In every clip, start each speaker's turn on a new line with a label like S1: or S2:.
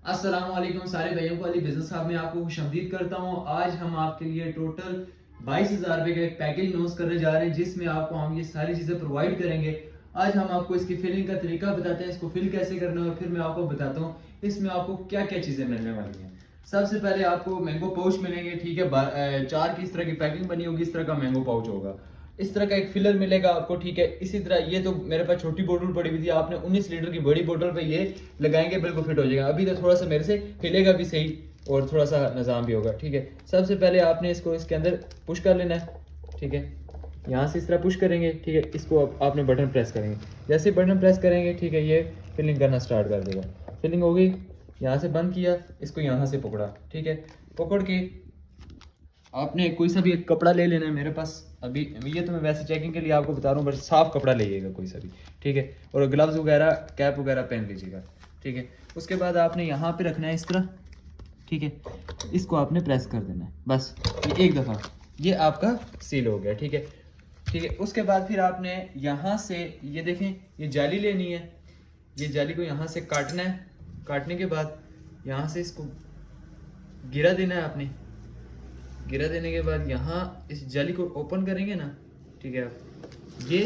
S1: अस्सलाम वालेकुम सारे भाइयों को अली बिजनेस हब में आपको खुशामदीद करता हूँ। आज हम आपके लिए टोटल 22,000 रुपये का एक पैकेज लॉन्च करने जा रहे हैं जिसमें आपको हम ये सारी चीज़ें प्रोवाइड करेंगे। आज हम आपको इसकी फिलिंग का तरीका बताते हैं, इसको फिल कैसे करना है और फिर मैं आपको बताता हूँ इसमें आपको क्या क्या चीज़ें मिलने वाली हैं। सबसे पहले आपको मैंगो पाउच मिलेंगे, ठीक है। चार की इस तरह की पैकिंग बनी होगी, इस तरह का मैंगो पाउच होगा। इस तरह का एक फिलर मिलेगा आपको, ठीक है। इसी तरह ये तो मेरे पास छोटी बोतल पड़ी हुई थी, आपने 19 लीटर की बड़ी बोतल पे ये लगाएंगे, बिल्कुल फिट हो जाएगा। अभी तो थोड़ा सा मेरे से हिलेगा भी सही और थोड़ा सा निज़ाम भी होगा, ठीक है। सबसे पहले आपने इसको इसके अंदर पुश कर लेना है, ठीक है। यहाँ से इस तरह पुश करेंगे, ठीक है। इसको आपने बटन प्रेस करेंगे, जैसे बटन प्रेस करेंगे, ठीक है, ये फिलिंग करना स्टार्ट कर देगा। फिलिंग हो गई, यहाँ से बंद किया, इसको यहाँ से पकड़ा, ठीक है। पकड़ के आपने कोई सा भी एक कपड़ा ले लेना है। मेरे पास अभी ये तो मैं वैसे चेकिंग के लिए आपको बता रहा हूँ, बट साफ कपड़ा लीजिएगा कोई सा भी, ठीक है। और ग्लव्स वगैरह कैप वगैरह पहन लीजिएगा, ठीक है। उसके बाद आपने यहाँ पे रखना है इस तरह, ठीक है। इसको आपने प्रेस कर देना है, बस ये एक दफ़ा, ये आपका सील हो गया, ठीक है, ठीक है। उसके बाद फिर आपने यहाँ से ये देखें, ये जाली लेनी है। ये जाली को यहाँ से काटना है। काटने के बाद यहाँ से इसको गिरा देना है आपने। गिरा देने के बाद यहाँ इस जाली को ओपन करेंगे ना, ठीक है। ये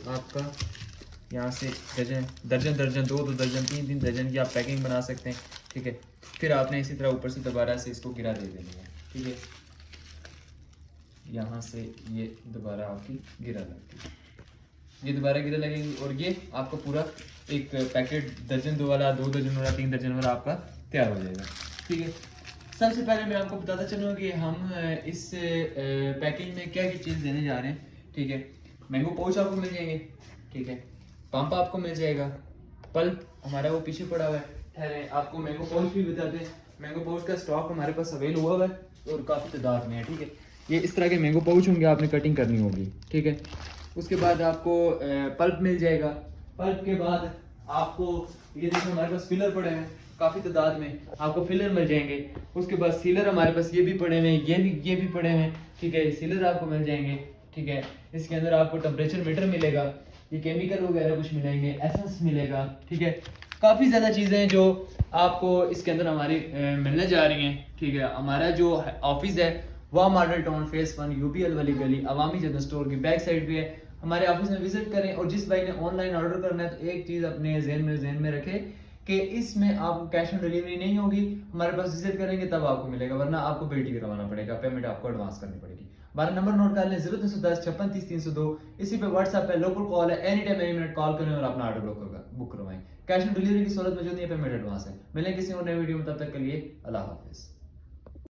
S1: आपका यहाँ से दर्जन दर्जन दर्जन, दो दर्जन, तीन दर्जन की आप पैकिंग बना सकते हैं, ठीक है। फिर आपने इसी तरह ऊपर से दोबारा से इसको गिरा दे देनी है, ठीक है। यहाँ से ये दोबारा आपकी गिरा लगती है, ये दोबारा गिरा लगेगी और ये आपका पूरा एक पैकेट दर्जन दो वाला, दो दर्जन वाला, तीन दर्जन वाला आपका तैयार हो जाएगा, ठीक है। सबसे पहले मैं आपको बताता चलूँगा कि हम इस पैकेज में क्या क्या चीज़ देने जा रहे हैं, ठीक है। मैंगो पाउच आपको मिल जाएंगे, ठीक है। पंप आपको मिल जाएगा। पल्प हमारा वो पीछे पड़ा हुआ है, ठहरे आपको मैंगो पाउच भी बताते हैं। मैंगो पाउच का स्टॉक हमारे पास अवेल हुआ है और काफ़ी तादाद में है, ठीक है। ये इस तरह के मैंगो पाउच होंगे, आपने कटिंग करनी होगी, ठीक है। उसके बाद आपको पल्प मिल जाएगा। पल्प के बाद आपको ये देखो हमारे पास फिलर पड़े हैं काफ़ी तादाद में, आपको फिलर मिल जाएंगे। उसके बाद सीलर हमारे पास ये भी पड़े हुए हैं, ये भी पड़े हुए हैं, ठीक है। सीलर आपको मिल जाएंगे, ठीक है। इसके अंदर आपको टेम्परेचर मीटर मिलेगा, ये केमिकल वगैरह कुछ मिलेंगे, एसेंस मिलेगा, ठीक है। काफ़ी ज़्यादा चीज़ें हैं जो आपको इसके अंदर हमारी मिलने जा रही हैं, ठीक है। हमारा जो ऑफिस है वह मॉडल टाउन फेस 1 यूपीएल वाली गली अवामी जनरल स्टोर की बैक साइड पे है। हमारे ऑफिस में विजिट करें। और जिस भाई ने ऑनलाइन ऑर्डर करना है तो एक चीज़ अपने जहन में रखें कि इसमें आपको कैश ऑन डिलीवरी नहीं होगी। हमारे पास विजिट करेंगे तब आपको मिलेगा, वरना आपको पेटी करवाना पड़ेगा, पेमेंट आपको एडवांस करनी पड़ेगी। हमारा नंबर नोट कर लें, 0310 56 30 302। इसी पे व्हाट्सएप पे लोकल कॉल है, any time any minute call करें और अपना ऑर्डर बुक करवाएं। कैश ऑन डिलीवरी की सूरत मौजूद नहीं है, पेमेंट एडवांस है। मिलें किसी और नई वीडियो में, तब तक के लिए अल्लाह हाफिज़।